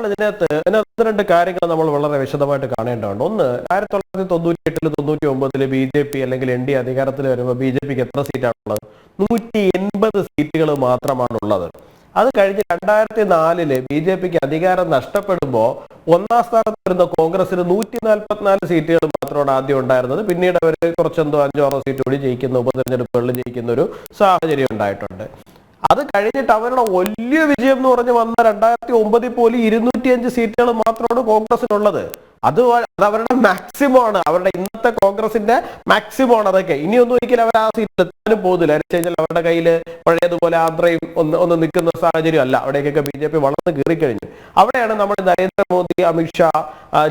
ഇതിനകത്ത് രണ്ട് കാര്യങ്ങൾ നമ്മൾ വളരെ വിശദമായിട്ട് കാണേണ്ടതുണ്ട്. ഒന്ന്, 1998-99 BJP അല്ലെങ്കിൽ NDA അധികാരത്തിൽ വരുമ്പോൾ BJPക്ക് എത്ര സീറ്റാണുള്ളത്? 180 സീറ്റുകൾ മാത്രമാണുള്ളത്. അത് കഴിഞ്ഞ് 2004 BJPക്ക് അധികാരം നഷ്ടപ്പെടുമ്പോൾ ഒന്നാം സ്ഥാനത്ത് വരുന്ന കോൺഗ്രസിന് 144 സീറ്റുകൾ മാത്രമാണ് ആദ്യം ഉണ്ടായിരുന്നത്. പിന്നീട് അവർ കുറച്ചെന്തോ 5-6 സീറ്റ് കൂടി ജയിക്കുന്ന ഉപതെരഞ്ഞെടുപ്പുകളിൽ ജയിക്കുന്ന ഒരു സാഹചര്യം ഉണ്ടായിട്ടുണ്ട്. അത് കഴിഞ്ഞിട്ട് അവരുടെ വലിയ വിജയം എന്ന് പറഞ്ഞ് വന്ന 2009 പോലും 205 സീറ്റുകൾ മാത്രമാണ് കോൺഗ്രസിനുള്ളത്. അത് അവരുടെ മാക്സിമം ആണ്, അവരുടെ ഇന്നത്തെ കോൺഗ്രസിന്റെ മാക്സിമം ആണ് അതൊക്കെ. ഇനിയൊന്നും ഒരിക്കലും അവർ ആ സീറ്റിൽ എത്താനും പോകുന്നില്ല. എന്ന് അവരുടെ കയ്യിൽ പഴയതുപോലെ ആന്ധ്രയും ഒന്ന് നിൽക്കുന്ന സാഹചര്യം അല്ല. അവിടേക്കൊക്കെ BJP വളർന്ന് കയറിക്കഴിഞ്ഞു. അവിടെയാണ് നമ്മൾ നരേന്ദ്രമോദി, അമിത്ഷാ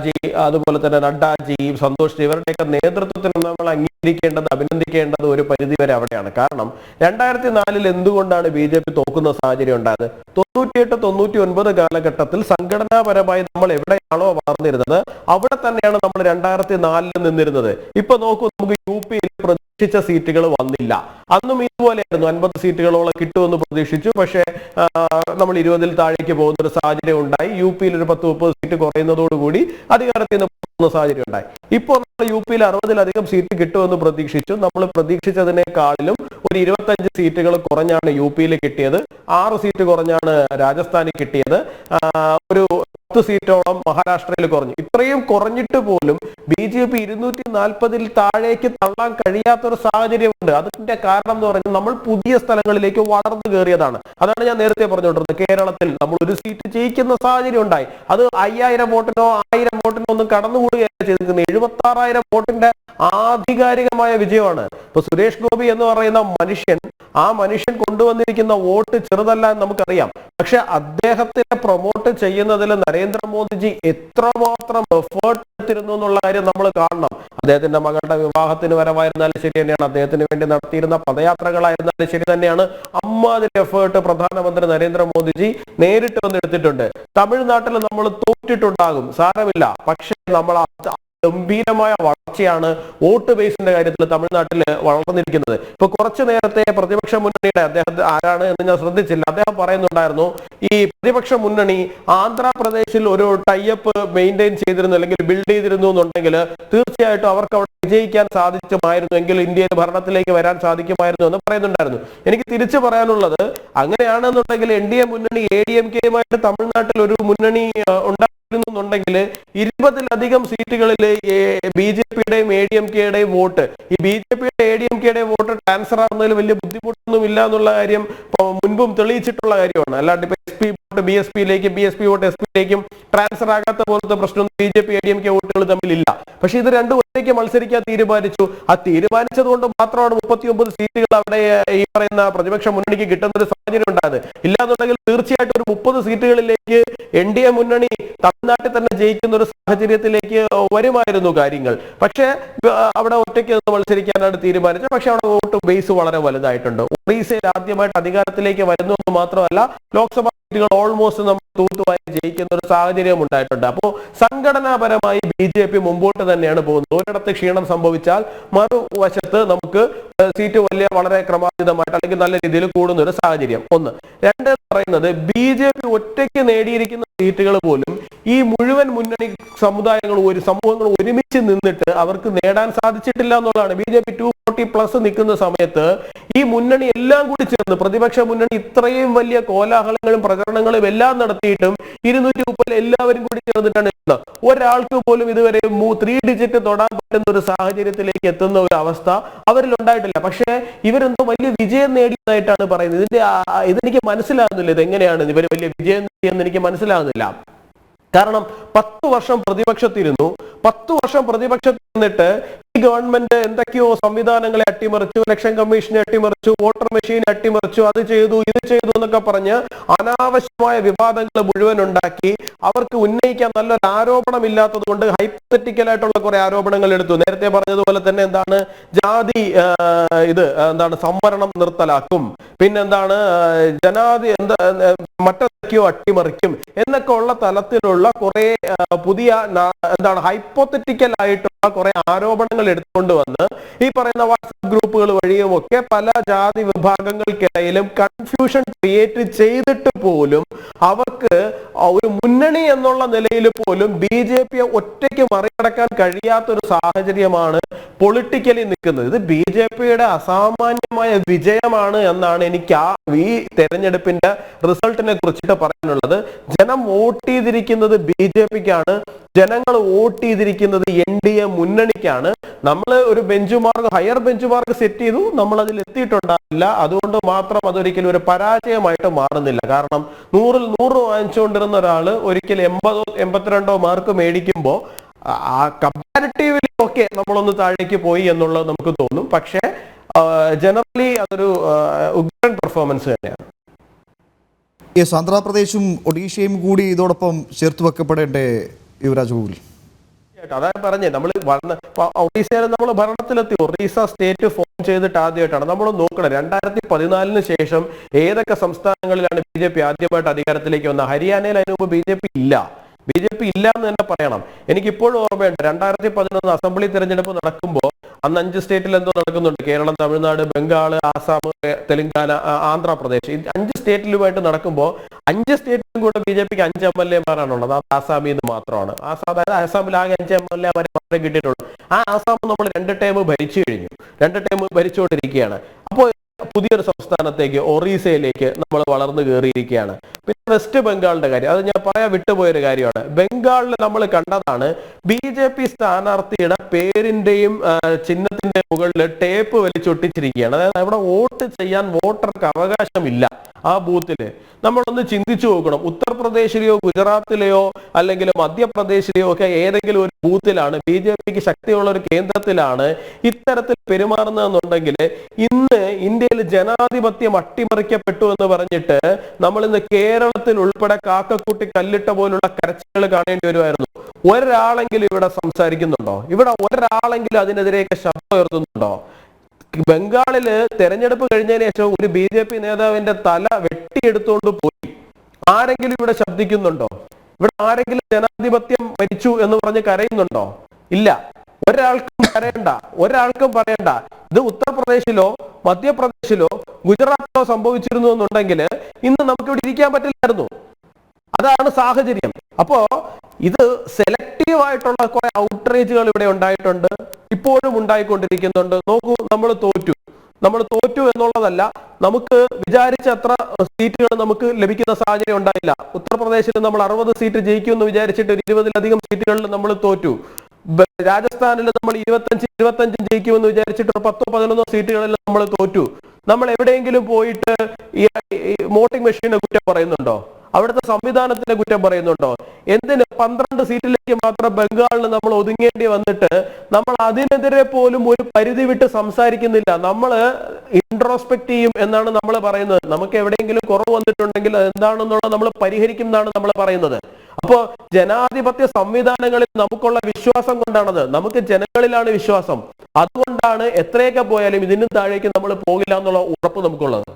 ജി, അതുപോലെ തന്നെ നഡ്ഡാജി, സന്തോഷ് ജി, ഇവരുടെയൊക്കെ നേതൃത്വത്തിന് നമ്മൾ അംഗീകരിക്കേണ്ടത്, അഭിനന്ദിക്കേണ്ടത് ഒരു പരിധി വരെ അവിടെയാണ്. കാരണം 2004 എന്തുകൊണ്ടാണ് BJP തോക്കുന്ന സാഹചര്യം ഉണ്ടായത്? 98-99 കാലഘട്ടത്തിൽ സംഘടനാപരമായി നമ്മൾ എവിടെയാണോ വളർന്നിരുന്നത് അവിടെ തന്നെയാണ് നമ്മൾ 2004 നിന്നിരുന്നത്. ഇപ്പൊ നോക്കൂ, നമുക്ക് UP-യിൽ പ്രതീക്ഷിച്ച സീറ്റുകൾ വന്നില്ല. അന്നും ഇതുപോലെയായിരുന്നു, 50 സീറ്റുകളോളം കിട്ടുമെന്ന് പ്രതീക്ഷിച്ചു. പക്ഷേ നമ്മൾ 20-ൽ താഴേക്ക് പോകുന്ന ഒരു സാഹചര്യം ഉണ്ടായി. UP-യിൽ ഒരു 10-30 സീറ്റ് കുറയുന്നതോടുകൂടി അധികാരത്തിൽ നിന്ന് പോകുന്ന സാഹചര്യം ഉണ്ടായി. ഇപ്പോൾ നമ്മൾ UP-യിൽ 60-ലധികം സീറ്റ് കിട്ടുമെന്ന് പ്രതീക്ഷിച്ചു. നമ്മൾ പ്രതീക്ഷിച്ചതിനേക്കാളിലും ഒരു 25 സീറ്റുകൾ കുറഞ്ഞാണ് UP-യിൽ കിട്ടിയത്. 6 സീറ്റ് കുറഞ്ഞാണ് രാജസ്ഥാനിൽ കിട്ടിയത്. ഒരു 10 സീറ്റോളം മഹാരാഷ്ട്രയിൽ കുറഞ്ഞു. ഇത്രയും കുറഞ്ഞിട്ട് പോലും BJP 240-ൽ താഴേക്ക് തള്ളാൻ കഴിയാത്തൊരു സാഹചര്യമുണ്ട്. അതിന്റെ കാരണം എന്ന് പറഞ്ഞാൽ നമ്മൾ പുതിയ സ്ഥലങ്ങളിലേക്ക് വളർന്നു കയറിയതാണ്. അതാണ് ഞാൻ നേരത്തെ പറഞ്ഞുകൊണ്ടിരുന്നത്. കേരളത്തിൽ നമ്മൾ ഒരു സീറ്റ് ജയിക്കുന്ന സാഹചര്യം ഉണ്ടായി. അത് 5000 വോട്ടിനോ 1000 വോട്ടിനോ ഒന്നും കടന്നുകൂടുകയാണ് ചെയ്തിരിക്കുന്നത്. 76,000 വോട്ടിന്റെ ആധികാരികമായ വിജയമാണ്. ഇപ്പൊ സുരേഷ് ഗോപി എന്ന് പറയുന്ന ആ മനുഷ്യൻ കൊണ്ടുവന്നിരിക്കുന്ന വോട്ട് ചെറുതല്ല എന്ന് നമുക്കറിയാം. പക്ഷെ അദ്ദേഹത്തിനെ പ്രൊമോട്ട് ചെയ്യുന്നതിൽ നരേന്ദ്രമോദിജി എത്രമാത്രം എഫേർട്ട് എടുത്തിരുന്നു എന്നുള്ള കാര്യം നമ്മൾ കാണണം. അദ്ദേഹത്തിന്റെ മകളുടെ വിവാഹത്തിന് വരവായിരുന്നാലും ശരി തന്നെയാണ്, അദ്ദേഹത്തിന് വേണ്ടി നടത്തിയിരുന്ന പദയാത്രകളായിരുന്നാലും ശരി തന്നെയാണ്. അമ്മാതിരി എഫേർട്ട് പ്രധാനമന്ത്രി നരേന്ദ്രമോദിജി നേരിട്ട് വന്നെടുത്തിട്ടുണ്ട്. തമിഴ്നാട്ടിൽ നമ്മൾ തോറ്റിട്ടുണ്ടാകും, സാരമില്ല. പക്ഷെ നമ്മൾ ഗംഭീരമായ വളർച്ചയാണ് വോട്ട് ബേസിന്റെ കാര്യത്തിൽ തമിഴ്നാട്ടിൽ വളർന്നിരിക്കുന്നത്. ഇപ്പൊ കുറച്ചു നേരത്തെ പ്രതിപക്ഷ മുന്നണിയുടെ, അദ്ദേഹം ആരാണ് എന്ന് ഞാൻ ശ്രദ്ധിച്ചില്ല, അദ്ദേഹം പറയുന്നുണ്ടായിരുന്നു ഈ പ്രതിപക്ഷ മുന്നണി ആന്ധ്രാപ്രദേശിൽ ഒരു ടൈപ്പ് മെയിൻറ്റെയിൻ ചെയ്തിരുന്നു അല്ലെങ്കിൽ ബിൽഡ് ചെയ്തിരുന്നു എന്നുണ്ടെങ്കിൽ തീർച്ചയായിട്ടും അവർക്ക് അവിടെ വിജയിക്കാൻ സാധിക്കുമായിരുന്നു, എങ്കിൽ ഇന്ത്യയിൽ ഭരണത്തിലേക്ക് വരാൻ സാധിക്കുമായിരുന്നു എന്ന് പറയുന്നുണ്ടായിരുന്നു. എനിക്ക് തിരിച്ചു പറയാനുള്ളത്, അങ്ങനെയാണെന്നുണ്ടെങ്കിൽ NDA മുന്നണി ADMK-യുമായിട്ട് തമിഴ്നാട്ടിൽ ഒരു മുന്നണി ഉണ്ടായിരുന്നുണ്ടെങ്കിൽ 20-ലധികം സീറ്റുകളിൽ BJP-യുടെയും ADMK-യുടെയും വോട്ട്, ഈ BJP-യുടെ ADMK-യുടെയും വോട്ട് ട്രാൻസ്ഫർ ആവുന്നതിൽ വലിയ ബുദ്ധിമുട്ടൊന്നും ഇല്ല എന്നുള്ള കാര്യം മുൻപും തെളിയിച്ചിട്ടുള്ള കാര്യമാണ്. അല്ലാണ്ട് ഇപ്പൊ SP വോട്ട് BSP-യിലേക്കും BSP വോട്ട് SP-യിലേക്കും ട്രാൻസ്ഫർ ആകാത്ത പോലത്തെ പ്രശ്നം BJP ADMK വോട്ടുകൾ തമ്മിലില്ല. പക്ഷെ ഇത് രണ്ടും ഒറ്റയ്ക്ക് മത്സരിക്കാൻ തീരുമാനിച്ചു. ആ തീരുമാനിച്ചത് കൊണ്ട് മാത്രമാണ് 39 സീറ്റുകൾ അവിടെ ഈ പറയുന്ന പ്രതിപക്ഷ മുന്നണിക്ക് കിട്ടുന്ന ഒരു സാഹചര്യം ഉണ്ടായത്. ഇല്ലാന്നുണ്ടെങ്കിൽ തീർച്ചയായിട്ടും ഒരു 30 സീറ്റുകളിലേക്ക് NDA മുന്നണി തമിഴ്നാട്ടിൽ തന്നെ ജയിക്കുന്ന ഒരു സാഹചര്യത്തിലേക്ക് വരുമായിരുന്നു കാര്യങ്ങൾ. പക്ഷെ അവിടെ ഒറ്റയ്ക്ക് മത്സരിക്കാനാണ് തീരുമാനിച്ചത്. പക്ഷെ അവിടെ വോട്ട് ബേസ് വളരെ വലുതായിട്ടുണ്ട്. ഒറീസയിൽ ആദ്യമായിട്ട് അധികാരത്തിലേക്ക് വരുന്നു എന്ന് മാത്രമല്ല, ലോക്സഭാ സീറ്റുകൾ ഓൾമോസ്റ്റ് നമ്മൾ തൂത്തുവായി ജയിക്കുന്ന ഒരു സാഹചര്യം ഉണ്ടായിട്ടുണ്ട്. അപ്പോൾ സംഘടനാപരമായി BJP മുമ്പോട്ട് തന്നെയാണ് പോകുന്നത്. ഒരിടത്ത് ക്ഷീണം സംഭവിച്ചാൽ മറുവശത്ത് നമുക്ക് സീറ്റ് വളരെ ക്രമാതീതമായിട്ട് അല്ലെങ്കിൽ നല്ല രീതിയിൽ കൂടുന്ന ഒരു സാഹചര്യം. ഒന്ന്. രണ്ട് പറയുന്നത്, BJP ഒറ്റയ്ക്ക് നേടിയിരിക്കുന്ന സീറ്റുകൾ പോലും ഈ മുഴുവൻ മുന്നണി സമൂഹങ്ങൾ ഒരുമിച്ച് നിന്നിട്ട് അവർക്ക് നേടാൻ സാധിച്ചിട്ടില്ല എന്നുള്ളതാണ്. BJP 240+ നിൽക്കുന്ന സമയത്ത് ഈ മുന്നണി എല്ലാം കൂടി ചേർന്ന്, പ്രതിപക്ഷ മുന്നണി ഇത്രയും വലിയ കോലാഹലങ്ങളും പ്രചരണങ്ങളും എല്ലാം നടത്തിയിട്ടും 230 എല്ലാവരും കൂടി ചേർന്നിട്ടാണ് എത്തുന്നത്. ഒരാൾക്ക് പോലും ഇതുവരെ 3 ഡിജിറ്റ് തൊടാൻ പറ്റുന്ന ഒരു സാഹചര്യത്തിലേക്ക് എത്തുന്ന ഒരു അവസ്ഥ അവരിൽ ഉണ്ടായിട്ടില്ല. പക്ഷേ ഇവരെന്തോ വലിയ വിജയം നേടിയതായിട്ടാണ് പറയുന്നത്. ഇതെനിക്ക് മനസ്സിലാകുന്നില്ല, ഇതെങ്ങനെയാണ് ഇവർ വലിയ വിജയം നേടിയെന്ന് എനിക്ക് മനസ്സിലാകുന്നില്ല. കാരണം 10 വർഷം പ്രതിപക്ഷത്തിരുന്നു. 10 വർഷം പ്രതിപക്ഷത്തിരുന്നിട്ട് ഈ ഗവൺമെന്റ് എന്തൊക്കെയോ സംവിധാനങ്ങളെ അട്ടിമറിച്ചു, ഇലക്ഷൻ കമ്മീഷനെ അട്ടിമറിച്ചു, വോട്ടർ മെഷീനെ അട്ടിമറിച്ചു, അത് ചെയ്തു ഇത് ചെയ്തു എന്നൊക്കെ പറഞ്ഞ് അനാവശ്യമായ വിവാദങ്ങൾ മുഴുവൻ ഉണ്ടാക്കി. അവർക്ക് ഉന്നയിക്കാൻ നല്ലൊരു ആരോപണം ഇല്ലാത്തത് കൊണ്ട് ഹൈപ്പത്തറ്റിക്കൽ ആയിട്ടുള്ള കുറെ ആരോപണങ്ങൾ എടുത്തു. നേരത്തെ പറഞ്ഞതുപോലെ തന്നെ എന്താണ് ജാതി സംവരണം നിർത്തലാക്കും, പിന്നെന്താണ് മറ്റൊക്കെയോ അട്ടിമറിക്കും എന്നൊക്കെ ഉള്ള തലത്തിലുള്ള കുറെ പുതിയ ഹൈപ്പോത്തറ്റിക്കൽ ആയിട്ടുള്ള കുറെ ആരോപണങ്ങൾ എടുത്തുകൊണ്ട് വന്ന് ഈ പറയുന്ന വാട്സാപ്പ് ഗ്രൂപ്പുകൾ വഴിയും ഒക്കെ പല ജാതി വിഭാഗങ്ങൾക്കിടയിലും കൺഫ്യൂഷൻ ക്രിയേറ്റ് ചെയ്തിട്ട് പോലും അവർക്ക് ഒരു മുന്നണി എന്നുള്ള നിലയിൽ പോലും BJP ഒറ്റയ്ക്ക് മറികടക്കാൻ കഴിയാത്തൊരു സാഹചര്യമാണ് പൊളിറ്റിക്കലി നിൽക്കുന്നത്. ഇത് BJPയുടെ അസാമാന്യമായ വിജയമാണ് എന്നാണ് എനിക്ക് ഈ തെരഞ്ഞെടുപ്പിന്റെ റിസൾട്ടിനെ കുറിച്ചിട്ട് പറയാനുള്ളത്. ജനം വോട്ട് ചെയ്തിരിക്കുന്നത് BJPക്കാണ്, ജനങ്ങൾ വോട്ട് ചെയ്തിരിക്കുന്നത് NDA മുന്നണിക്കാണ്. നമ്മൾ ഒരു ഹയർ ബെഞ്ച് മാർക്ക് സെറ്റ് ചെയ്തു, നമ്മൾ അതിൽ എത്തിയിട്ടുണ്ടാവില്ല. അതുകൊണ്ട് മാത്രം അതൊരിക്കലും ഒരു പരാജയമായിട്ട് മാറുന്നില്ല. കാരണം 100-ൽ 100 വാങ്ങിച്ചുകൊണ്ടിരുന്ന ഒരാൾ ഒരിക്കലും 80-82 മാർക്ക് മേടിക്കുമ്പോൾ കമ്പാരിറ്റീവ്ലി ഒക്കെ നമ്മളൊന്ന് താഴേക്ക് പോയി എന്നുള്ളത് നമുക്ക് തോന്നും. പക്ഷേ ജനറലി അതൊരു ഉഗ്രൻ പെർഫോമൻസ് തന്നെയാണ്. ആന്ധ്രാപ്രദേശും ഒഡീഷയും കൂടി ഇതോടൊപ്പം ചേർത്ത് വെക്കപ്പെടേണ്ടേ യുവരാജ് ഗോകുൽ? അതാണ് പറഞ്ഞത്, നമ്മൾ ഒറീസയിൽ നമ്മൾ ഭരണത്തിലെത്തി. ഒറീസ സ്റ്റേറ്റ് ഫോം ചെയ്തിട്ട് ആദ്യമായിട്ടാണ് നമ്മൾ നോക്കണം. 2014 ശേഷം ഏതൊക്കെ സംസ്ഥാനങ്ങളിലാണ് BJP ആദ്യമായിട്ട് അധികാരത്തിലേക്ക് വന്നത്? ഹരിയാനയിൽ അതിനു മുമ്പ് BJP ഇല്ല എന്ന് തന്നെ പറയണം. എനിക്കിപ്പോഴും ഓർമ്മയുണ്ട് 2011 അസംബ്ലി തെരഞ്ഞെടുപ്പ് നടക്കുമ്പോൾ അന്ന് 5 സ്റ്റേറ്റിൽ എന്തോ നടക്കുന്നുണ്ട്. കേരളം, തമിഴ്നാട്, ബംഗാൾ, ആസാം, തെലങ്കാന, ആന്ധ്രാപ്രദേശ്. ഈ 5 സ്റ്റേറ്റിലുമായിട്ട് നടക്കുമ്പോൾ 5 സ്റ്റേറ്റിലും കൂടെ BJPക്ക് 5 MLA-മാരാണുള്ളത്. അത് ആസാമിൽ നിന്ന് മാത്രമാണ്. അതായത് ആസാമിൽ ആകെ 5 MLA-മാരെ മാത്രമേ കിട്ടിയിട്ടുള്ളൂ. ആ ആസാം നമ്മൾ 2 ടേം ഭരിച്ചു കഴിഞ്ഞു, 2 ടേം ഭരിച്ചുകൊണ്ടിരിക്കുകയാണ്. അപ്പോൾ പുതിയൊരു സംസ്ഥാനത്തേക്ക്, ഒറീസയിലേക്ക് നമ്മൾ വളർന്നു കയറിയിരിക്കുകയാണ്. പിന്നെ വെസ്റ്റ് ബംഗാളിന്റെ കാര്യം, അത് ഞാൻ പറയാൻ വിട്ടുപോയൊരു കാര്യമാണ്. ബംഗാളിൽ നമ്മൾ കണ്ടതാണ് BJP സ്ഥാനാർത്ഥിയുടെ പേരിന്റെയും ചിഹ്നത്തിന്റെയും മുകളിൽ ടേപ്പ് വലിച്ചൊട്ടിച്ചിരിക്കുകയാണ്. അതായത് അവിടെ വോട്ട് ചെയ്യാൻ വോട്ടർക്ക് അവകാശമില്ല ആ ബൂത്തില്. നമ്മളൊന്ന് ചിന്തിച്ചു നോക്കണം. ഉത്തർപ്രദേശിലെയോ ഗുജറാത്തിലെയോ അല്ലെങ്കിൽ മധ്യപ്രദേശിലെയോ ഒക്കെ ഏതെങ്കിലും ഒരു ബൂത്തിലാണ്, BJPക്ക് ശക്തിയുള്ള ഒരു കേന്ദ്രത്തിലാണ് ഇത്തരത്തിൽ പെരുമാറുന്നതെന്നുണ്ടെങ്കിൽ ഇന്ന് ഇന്ത്യയിൽ ജനാധിപത്യം അട്ടിമറിക്കപ്പെട്ടു എന്ന് പറഞ്ഞിട്ട് നമ്മൾ ഇന്ന് കേരളത്തിൽ ഉൾപ്പെടെ കാക്കക്കുട്ടി കല്ലിട്ട പോലുള്ള കരച്ചിലുകൾ കാണേണ്ടി വരുമായിരുന്നു. ഒരാളെങ്കിലും ഇവിടെ സംസാരിക്കുന്നുണ്ടോ? ഇവിടെ ഒരാളെങ്കിലും അതിനെതിരെയൊക്കെ ശബ്ദം ഉയർത്തുന്നുണ്ടോ? ബംഗാളില് തെരഞ്ഞെടുപ്പ് കഴിഞ്ഞതിന് ശേഷം ഒരു BJP നേതാവിന്റെ തല വെട്ടിയെടുത്തുകൊണ്ട് പോയി. ആരെങ്കിലും ഇവിടെ ശബ്ദിക്കുന്നുണ്ടോ? ഇവിടെ ആരെങ്കിലും ജനാധിപത്യം മരിച്ചു എന്ന് പറഞ്ഞ് കരയുന്നുണ്ടോ? ഇല്ല. ഒരാൾക്കും പറയണ്ട. ഇത് ഉത്തർപ്രദേശിലോ മധ്യപ്രദേശിലോ ഗുജറാത്തിലോ സംഭവിച്ചിരുന്നു എന്നുണ്ടെങ്കിൽ ഇന്ന് നമുക്കിവിടെ ഇരിക്കാൻ പറ്റില്ലായിരുന്നു. അതാണ് സാഹചര്യം. അപ്പോ ഇത് സെലക്റ്റീവ് ആയിട്ടുള്ള കുറെ ഔട്ട്റേജുകൾ ഇവിടെ ഉണ്ടായിട്ടുണ്ട്, ഇപ്പോഴും ഉണ്ടായിക്കൊണ്ടിരിക്കുന്നുണ്ട്. നോക്കൂ, നമ്മൾ തോറ്റു എന്നുള്ളതല്ല, നമുക്ക് വിചാരിച്ച അത്ര സീറ്റുകൾ നമുക്ക് ലഭിക്കുന്ന സാഹചര്യം ഉണ്ടായില്ല. ഉത്തർപ്രദേശിൽ നമ്മൾ 60 സീറ്റ് ജയിക്കുമെന്ന് വിചാരിച്ചിട്ട് 20-ലധികം സീറ്റുകളിൽ നമ്മൾ തോറ്റു. രാജസ്ഥാനിൽ നമ്മൾ 25 ജയിക്കുമെന്ന് വിചാരിച്ചിട്ട് 10-11 സീറ്റുകളിൽ നമ്മൾ തോറ്റു. നമ്മൾ എവിടെയെങ്കിലും പോയിട്ട് ഈ വോട്ടിംഗ് മെഷീനെ കുറ്റം പറയുന്നുണ്ടോ? അവിടുത്തെ സംവിധാനത്തിന്റെ കുറ്റം പറയുന്നുണ്ടോ? എന്തിന് 12 സീറ്റിലേക്ക് മാത്രം ബംഗാളിൽ നമ്മൾ ഒതുങ്ങേണ്ടി വന്നിട്ട് നമ്മൾ അതിനെതിരെ പോലും ഒരു പരിധി വിട്ട് സംസാരിക്കുന്നില്ല. നമ്മൾ ഇൻട്രോസ്പെക്ട് ചെയ്യും എന്നാണ് നമ്മൾ പറയുന്നത്. നമുക്ക് എവിടെയെങ്കിലും കുറവ് വന്നിട്ടുണ്ടെങ്കിൽ എന്താണെന്നുള്ളത് നമ്മൾ പരിഹരിക്കും എന്നാണ് നമ്മൾ പറയുന്നത്. അപ്പോ ജനാധിപത്യ സംവിധാനങ്ങളിൽ നമുക്കുള്ള വിശ്വാസം കൊണ്ടാണത്. നമുക്ക് ജനങ്ങളിലാണ് വിശ്വാസം. അതുകൊണ്ടാണ് എത്രയൊക്കെ പോയാലും ഇതിനും താഴേക്ക് നമ്മൾ പോകില്ല എന്നുള്ള ഉറപ്പ് നമുക്കുള്ളത്.